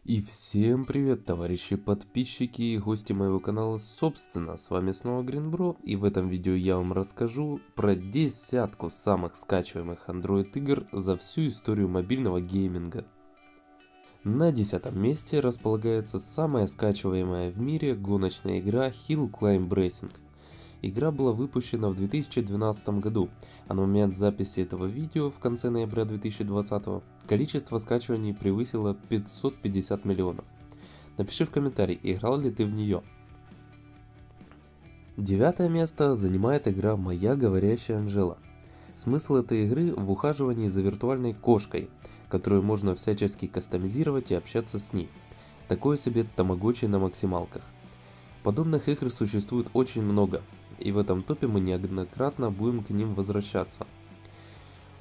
И всем привет, товарищи подписчики и гости моего канала. Собственно, с вами снова Гринбро, и в этом видео я вам расскажу про десятку самых скачиваемых Android игр за всю историю мобильного гейминга. На 10-м месте располагается самая скачиваемая в мире гоночная игра Hill Climb Racing. Игра была выпущена в 2012 году, а на момент записи этого видео в конце ноября 2020 количество скачиваний превысило 550 миллионов. Напиши в комментарий, играл ли ты в нее. 9 место занимает игра «Моя говорящая Анжела». Смысл этой игры в ухаживании за виртуальной кошкой, которую можно всячески кастомизировать и общаться с ней. Такое себе тамагочи на максималках. Подобных игр существует очень много, и в этом топе мы неоднократно будем к ним возвращаться.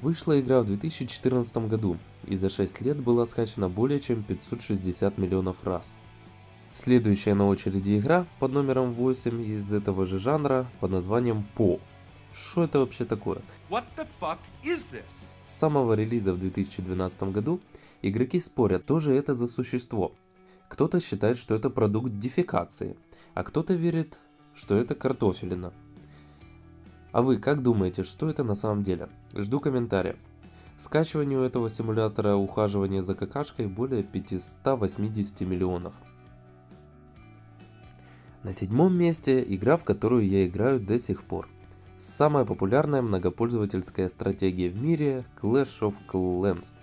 Вышла игра в 2014 году, и за 6 лет была скачана более чем 560 миллионов раз. Следующая на очереди игра под номером 8 из этого же жанра под названием По. Что это вообще такое? What the fuck is this? С самого релиза в 2012 году игроки спорят, что же это за существо. Кто-то считает, что это продукт дефекации, а кто-то верит, что это картофелина. А вы как думаете, что это на самом деле? Жду комментариев. Скачиванию этого симулятора ухаживания за какашкой более 580 миллионов. На 7-м месте игра, в которую я играю до сих пор. Самая популярная многопользовательская стратегия в мире Clash of Clans.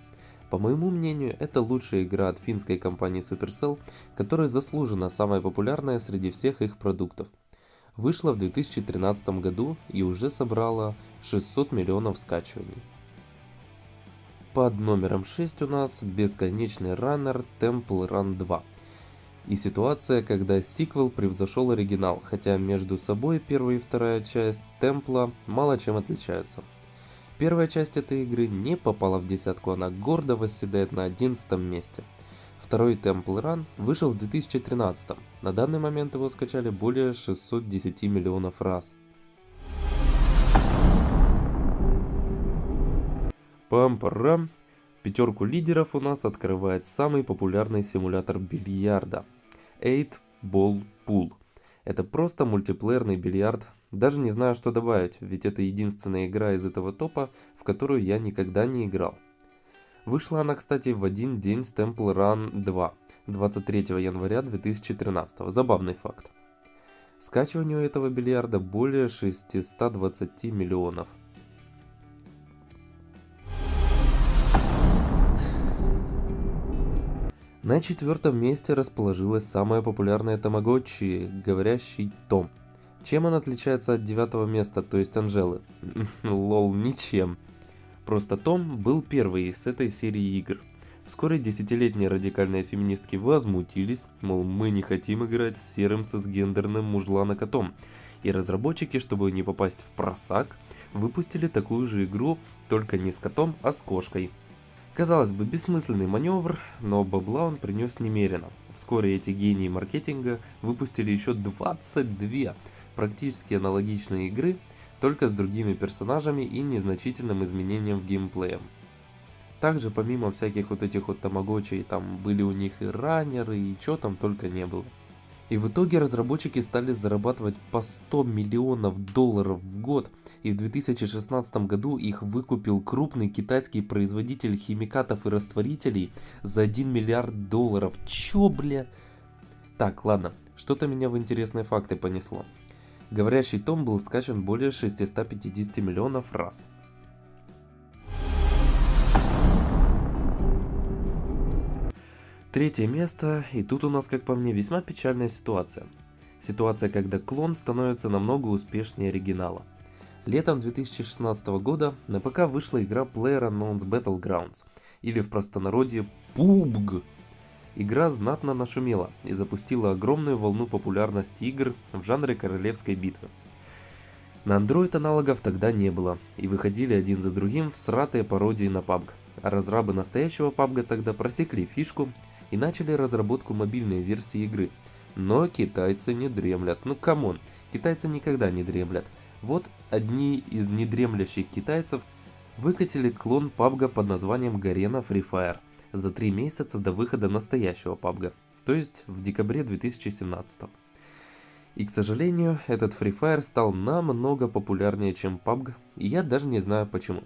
По моему мнению, это лучшая игра от финской компании Supercell, которая заслуженно самая популярная среди всех их продуктов. Вышла в 2013 году и уже собрала 600 миллионов скачиваний. Под номером 6 у нас бесконечный раннер Temple Run 2. И ситуация, когда сиквел превзошел оригинал, хотя между собой первая и вторая часть Темпла мало чем отличаются. Первая часть этой игры не попала в десятку, она гордо восседает на 11 месте. Второй Temple Run вышел в 2013, на данный момент его скачали более 610 миллионов раз. Пам-парам! Пятерку лидеров у нас открывает самый популярный симулятор бильярда – 8 Ball Pool. Это просто мультиплеерный бильярд, даже не знаю, что добавить, ведь это единственная игра из этого топа, в которую я никогда не играл. Вышла она, кстати, в один день с Temple Run 2, 23 января 2013, забавный факт. Скачиванию этого бильярда более 620 миллионов. На 4-м месте расположилась самая популярная тамагочи, говорящий Том. Чем он отличается от 9-го места, то есть Анжелы? Лол, ничем. Просто Том был первый из этой серии игр. Вскоре десятилетние радикальные феминистки возмутились, мол, мы не хотим играть с серым цисгендерным мужланокотом. И разработчики, чтобы не попасть в просак, выпустили такую же игру, только не с котом, а с кошкой. Казалось бы, бессмысленный маневр, но бабла он принес немерено. Вскоре эти гении маркетинга выпустили еще 22 практически аналогичные игры, только с другими персонажами и незначительным изменением в геймплее. Также помимо всяких вот этих вот тамагочей, там были у них и раннеры, и чё там только не было. И в итоге разработчики стали зарабатывать по 100 миллионов долларов в год, и в 2016 году их выкупил крупный китайский производитель химикатов и растворителей за 1 миллиард долларов. Чё, бля? Так, ладно, что-то меня в интересные факты понесло. Говорящий Том был скачан более 650 миллионов раз. Третье место, и тут у нас, как по мне, весьма печальная ситуация. Ситуация, когда клон становится намного успешнее оригинала. Летом 2016 года на ПК вышла игра PlayerUnknown's Battlegrounds, или в простонародье PUBG. Игра знатно нашумела и запустила огромную волну популярности игр в жанре королевской битвы. На Android аналогов тогда не было, и выходили один за другим всратые пародии на PUBG. А разрабы настоящего PUBG тогда просекли фишку и начали разработку мобильной версии игры. Но китайцы не дремлят. Ну камон, китайцы никогда не дремлят. Вот одни из недремлящих китайцев выкатили клон PUBG под названием Garena Free Fire. за 3 месяца до выхода настоящего PUBG, то есть в декабре 2017. И, к сожалению, этот Free Fire стал намного популярнее, чем PUBG, и я даже не знаю почему.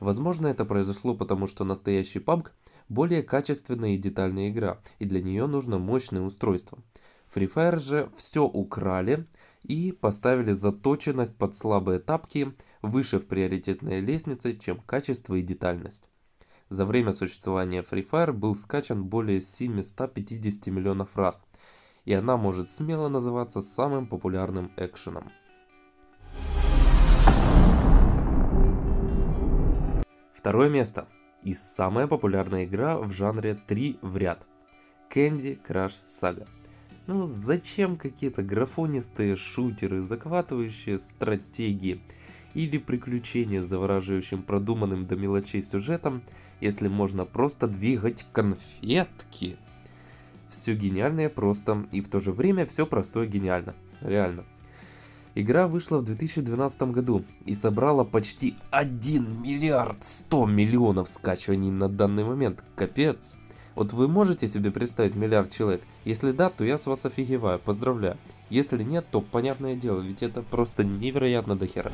Возможно, это произошло потому, что настоящий PUBG более качественная и детальная игра, и для нее нужно мощное устройство. Free Fire же все украли и поставили заточенность под слабые тапки выше в приоритетной лестнице, чем качество и детальность. За время существования Free Fire был скачан более 750 миллионов раз, и она может смело называться самым популярным экшеном. Второе место. И самая популярная игра в жанре 3 в ряд. Candy Crush Saga. Ну зачем какие-то графонистые шутеры, захватывающие стратегии или приключения с завораживающим продуманным до мелочей сюжетом, если можно просто двигать конфетки? Все гениальное просто, и в то же время все простое гениально. Реально. Игра вышла в 2012 году и собрала почти 1 миллиард 100 миллионов скачиваний на данный момент. Капец. Вот вы можете себе представить миллиард человек? Если да, то я с вас офигеваю, поздравляю. Если нет, то понятное дело, ведь это просто невероятно дохера.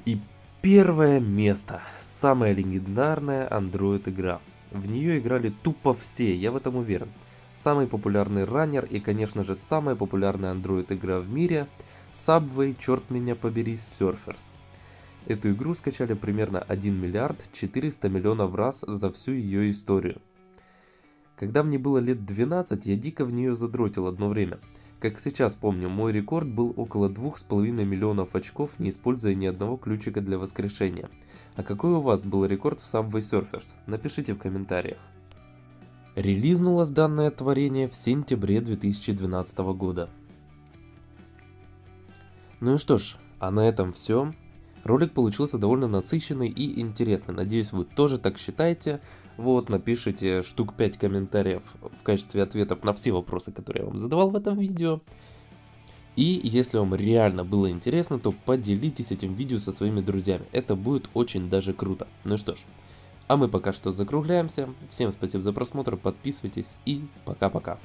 И первое место. Самая легендарная Android игра. В нее играли тупо все, я в этом уверен. Самый популярный раннер и, конечно же, самая популярная Android игра в мире — Subway, черт меня побери, Surfers. Эту игру скачали примерно 1 миллиард 400 миллионов раз за всю ее историю. Когда мне было лет 12, я дико в нее задротил одно время. Как сейчас помню, мой рекорд был около 2,5 миллионов очков, не используя ни одного ключика для воскрешения. А какой у вас был рекорд в Subway Surfers? Напишите в комментариях. Релизнулось данное творение в сентябре 2012 года. Ну и что ж, а на этом все. Ролик получился довольно насыщенный и интересный. Надеюсь, вы тоже так считаете. Вот, напишите штук 5 комментариев в качестве ответов на все вопросы, которые я вам задавал в этом видео. И если вам реально было интересно, то поделитесь этим видео со своими друзьями. Это будет очень даже круто. Ну что ж. А мы пока что закругляемся. Всем спасибо за просмотр, подписывайтесь и пока-пока.